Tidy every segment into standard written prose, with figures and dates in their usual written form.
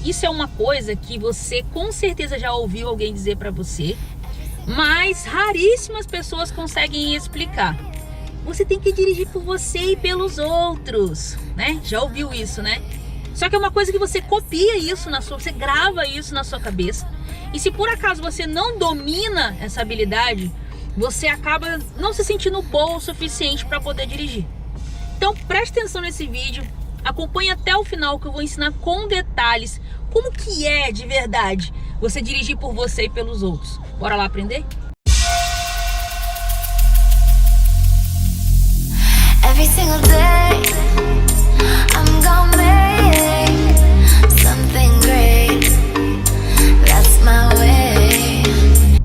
isso é uma coisa que você com certeza já ouviu alguém dizer pra você, mas raríssimas pessoas conseguem explicar. Você tem que dirigir por você e pelos outros, né? Já ouviu isso, né? Só que é uma coisa que você copia isso você grava isso na sua cabeça. E se por acaso você não domina essa habilidade, você acaba não se sentindo bom o suficiente para poder dirigir. Então preste atenção nesse vídeo, acompanhe até o final que eu vou ensinar com detalhes como que é de verdade você dirigir por você e pelos outros. Bora lá aprender? Every single day, I'm gonna make something great. That's my way.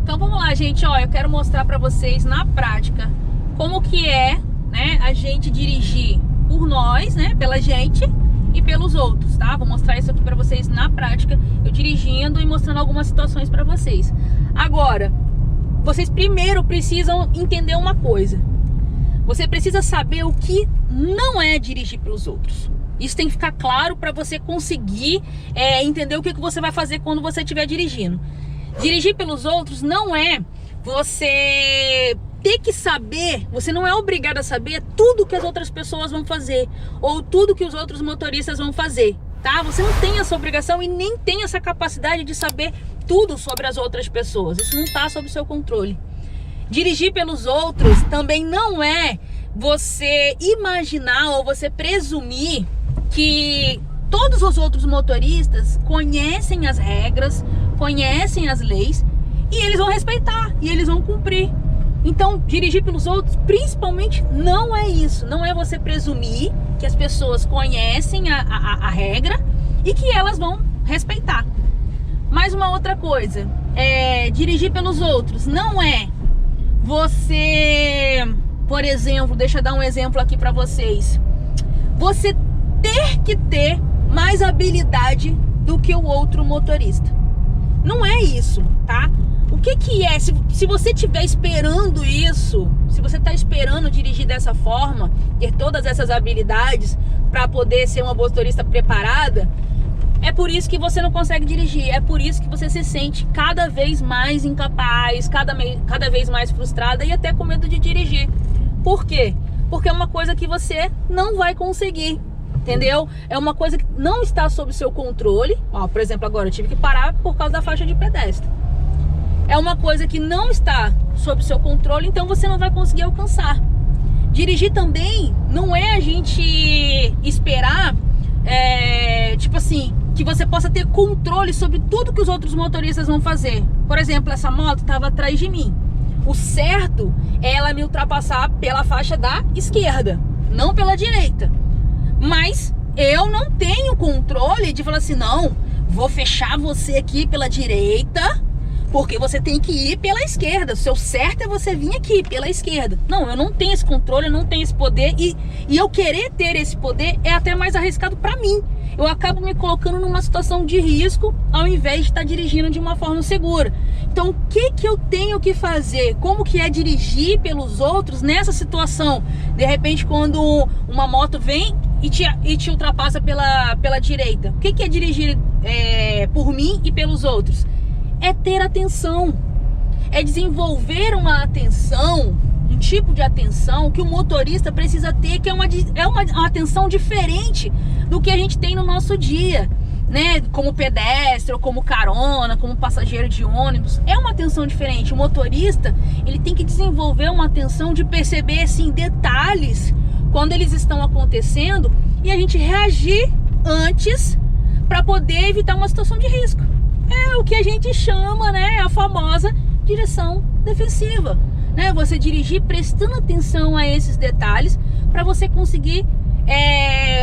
Então vamos lá, gente, ó, eu quero mostrar pra vocês na prática como que é, né, a gente dirigir por nós, né, pela gente e pelos outros, tá? Vou mostrar isso aqui pra vocês na prática, eu dirigindo e mostrando algumas situações pra vocês. Agora, vocês primeiro precisam entender uma coisa. Você precisa saber o que não é dirigir pelos outros. Isso tem que ficar claro para você conseguir entender o que você vai fazer quando você estiver dirigindo. Dirigir pelos outros não é você ter que saber, você não é obrigado a saber tudo que as outras pessoas vão fazer ou tudo que os outros motoristas vão fazer, tá? Você não tem essa obrigação e nem tem essa capacidade de saber tudo sobre as outras pessoas. Isso não está sob seu controle. Dirigir pelos outros também não é você imaginar ou você presumir que todos os outros motoristas conhecem as regras, conhecem as leis e eles vão respeitar e eles vão cumprir. Então, dirigir pelos outros principalmente não é isso. Não é você presumir que as pessoas conhecem a regra e que elas vão respeitar. Mais uma outra coisa, dirigir pelos outros não é você, por exemplo, deixa eu dar um exemplo aqui pra vocês. Você ter que ter mais habilidade do que o outro motorista. Não é isso, tá? O que é? Se você estiver esperando isso, se você está esperando dirigir dessa forma, ter todas essas habilidades para poder ser uma motorista preparada, é por isso que você não consegue dirigir, é por isso que você se sente cada vez mais incapaz, cada vez mais frustrada e até com medo de dirigir. Por quê? Porque é uma coisa que você não vai conseguir, entendeu? É uma coisa que não está sob seu controle. Ó, por exemplo, agora eu tive que parar por causa da faixa de pedestre. É uma coisa que não está sob seu controle, então você não vai conseguir alcançar. Dirigir também não é a gente esperar, tipo assim, que você possa ter controle sobre tudo que os outros motoristas vão fazer. Por exemplo, essa moto estava atrás de mim. O certo é ela me ultrapassar pela faixa da esquerda, não pela direita. Mas eu não tenho controle de falar assim, não, vou fechar você aqui pela direita, porque você tem que ir pela esquerda. O seu certo é você vir aqui pela esquerda. Não, eu não tenho esse controle, eu não tenho esse poder. E eu querer ter esse poder é até mais arriscado para mim. Eu acabo me colocando numa situação de risco ao invés de estar dirigindo de uma forma segura. Então, o que eu tenho que fazer? Como que é dirigir pelos outros nessa situação? De repente, quando uma moto vem e te ultrapassa pela direita. O que é dirigir por mim e pelos outros? É ter atenção, é desenvolver uma atenção, um tipo de atenção que o motorista precisa ter, que é uma atenção diferente do que a gente tem no nosso dia, né? Como pedestre, ou como carona, como passageiro de ônibus, é uma atenção diferente. O motorista, ele tem que desenvolver uma atenção de perceber, assim, detalhes quando eles estão acontecendo e a gente reagir antes para poder evitar uma situação de risco. É o que a gente chama, né, a famosa direção defensiva, né? Você dirigir prestando atenção a esses detalhes para você conseguir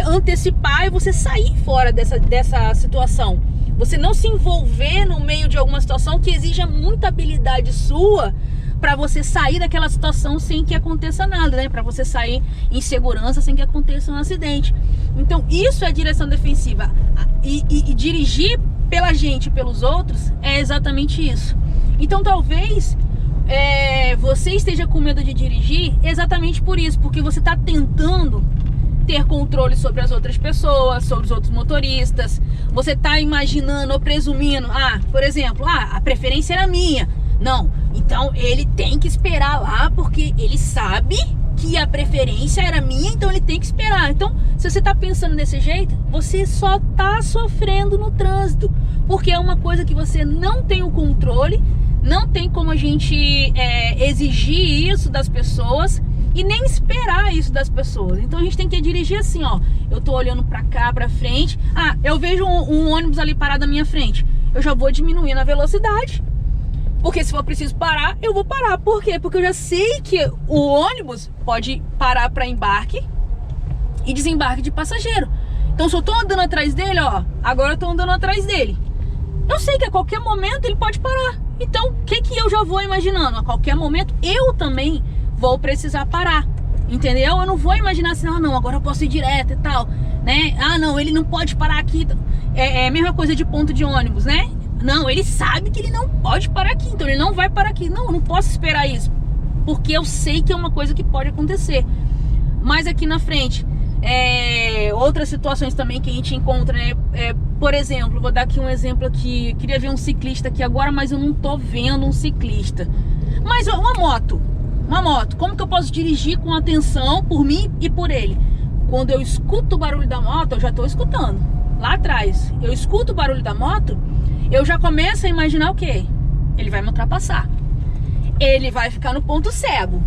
antecipar e você sair fora dessa situação. Você não se envolver no meio de alguma situação que exija muita habilidade sua para você sair daquela situação sem que aconteça nada, né? Para você sair em segurança sem que aconteça um acidente. Então isso é direção defensiva. E dirigir pela gente e pelos outros é exatamente isso. Então talvez você esteja com medo de dirigir exatamente por isso, porque você está tentando ter controle sobre as outras pessoas, sobre os outros motoristas. você tá imaginando ou presumindo, por exemplo, a preferência era minha. Não, então ele tem que esperar lá porque ele sabe que a preferência era minha, então ele tem que esperar. Então, se você tá pensando desse jeito, você só tá sofrendo no trânsito, porque é uma coisa que você não tem o controle, não tem como a gente exigir isso das pessoas e nem esperar isso das pessoas. Então a gente tem que dirigir assim, ó. Eu tô olhando pra cá, pra frente. Eu vejo um ônibus ali parado na minha frente. Eu já vou diminuindo a velocidade, porque se for preciso parar, eu vou parar. Por quê? Porque eu já sei que o ônibus pode parar para embarque e desembarque de passageiro. Então se eu tô andando atrás dele, ó, agora eu tô andando atrás dele, eu sei que a qualquer momento ele pode parar. Então, o que eu já vou imaginando? A qualquer momento eu também vou precisar parar, entendeu? Eu não vou imaginar assim, não, agora eu posso ir direto e tal, né? Não, ele não pode parar aqui. É a mesma coisa de ponto de ônibus, né? Não, ele sabe que ele não pode parar aqui, então ele não vai parar aqui. Não, eu não posso esperar isso, porque eu sei que é uma coisa que pode acontecer. Mas aqui na frente, outras situações também que a gente encontra, né? Por exemplo, vou dar aqui um exemplo aqui. Queria ver um ciclista aqui agora, mas eu não tô vendo um ciclista. Mas uma moto, como que eu posso dirigir com atenção por mim e por ele? Quando eu escuto o barulho da moto, eu já tô escutando. Lá atrás, eu escuto o barulho da moto, eu já começo a imaginar o quê? Ele vai me ultrapassar. Ele vai ficar no ponto cego.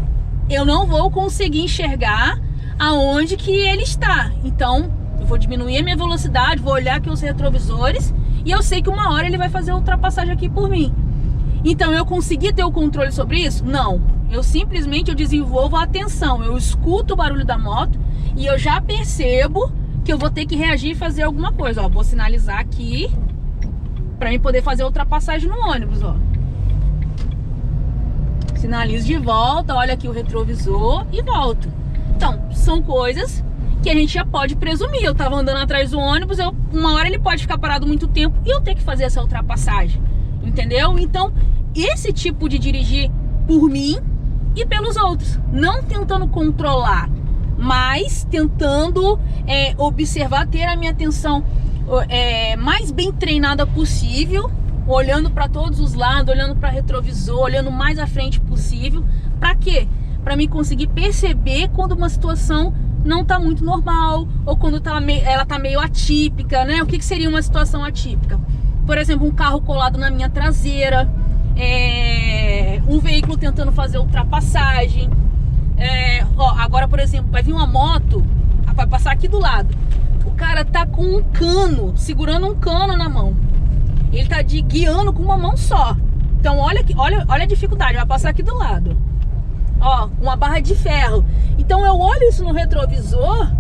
Eu não vou conseguir enxergar aonde que ele está. Então, eu vou diminuir a minha velocidade, vou olhar aqui os retrovisores e eu sei que uma hora ele vai fazer a ultrapassagem aqui por mim. Então, eu consegui ter o controle sobre isso? Não. Eu simplesmente desenvolvo a atenção. Eu escuto o barulho da moto e eu já percebo que eu vou ter que reagir e fazer alguma coisa. Ó, vou sinalizar aqui para mim poder fazer a ultrapassagem no ônibus, ó. Sinalizo de volta, olha aqui o retrovisor e volto. Então, são coisas que a gente já pode presumir. Eu tava andando atrás do ônibus, uma hora ele pode ficar parado muito tempo e eu ter que fazer essa ultrapassagem, entendeu? Então, esse tipo de dirigir por mim e pelos outros, não tentando controlar, mas tentando observar, ter a minha atenção mais bem treinada possível, olhando para todos os lados, olhando para retrovisor, olhando mais à frente possível. Para quê? Para mim conseguir perceber quando uma situação não tá muito normal, ou quando ela tá meio atípica, né? O que seria uma situação atípica? Por exemplo, um carro colado na minha traseira, um veículo tentando fazer ultrapassagem. Agora, por exemplo, vai vir uma moto, vai passar aqui do lado. O cara tá com um cano, segurando um cano na mão. Ele tá guiando com uma mão só. Então olha a dificuldade, vai passar aqui do lado. Ó, uma barra de ferro. Então eu olho isso no retrovisor.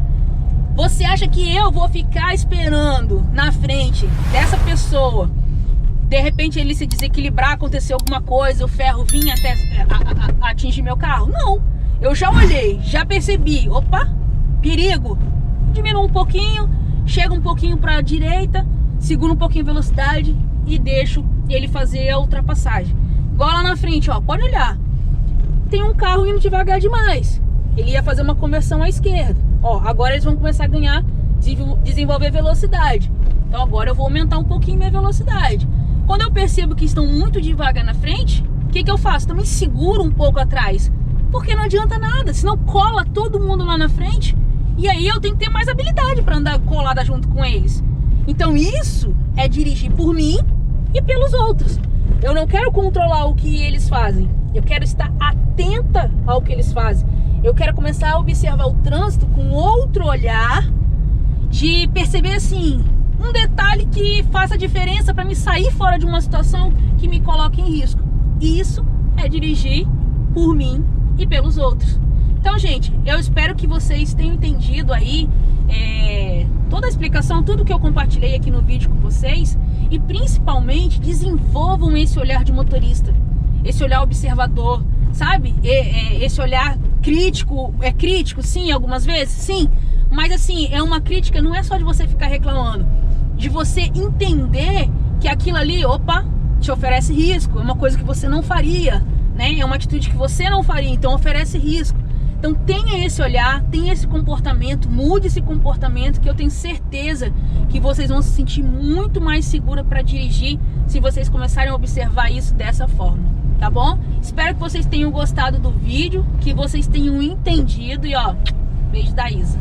Você acha que eu vou ficar esperando na frente dessa pessoa, de repente ele se desequilibrar, acontecer alguma coisa, o ferro vir até atingir meu carro? Não, eu já olhei, já percebi, opa, perigo, diminuo um pouquinho, chego um pouquinho para a direita, seguro um pouquinho a velocidade e deixo ele fazer a ultrapassagem. Igual lá na frente, ó, pode olhar, tem um carro indo devagar demais, ele ia fazer uma conversão à esquerda. Ó, agora eles vão começar a ganhar, desenvolver velocidade. Então agora eu vou aumentar um pouquinho minha velocidade. Quando eu percebo que estão muito devagar na frente, o que eu faço? Também seguro um pouco atrás, porque não adianta nada, senão cola todo mundo lá na frente e aí eu tenho que ter mais habilidade para andar colada junto com eles. Então isso é dirigir por mim e pelos outros. Eu não quero controlar o que eles fazem, eu quero estar atenta ao que eles fazem. Eu quero começar a observar o trânsito com outro olhar, de perceber assim, um detalhe que faça diferença para me sair fora de uma situação que me coloque em risco. Isso é dirigir por mim e pelos outros. Então, gente, eu espero que vocês tenham entendido aí toda a explicação, tudo que eu compartilhei aqui no vídeo com vocês, e principalmente desenvolvam esse olhar de motorista, esse olhar observador, sabe? Esse olhar crítico, crítico, sim, algumas vezes, sim, mas assim, é uma crítica, não é só de você ficar reclamando, de você entender que aquilo ali, opa, te oferece risco, é uma coisa que você não faria, né? É uma atitude que você não faria, então oferece risco. Então tenha esse olhar, tenha esse comportamento, mude esse comportamento, que eu tenho certeza que vocês vão se sentir muito mais segura para dirigir se vocês começarem a observar isso dessa forma, tá bom? Espero que vocês tenham gostado do vídeo, que vocês tenham entendido e ó, beijo da Isa.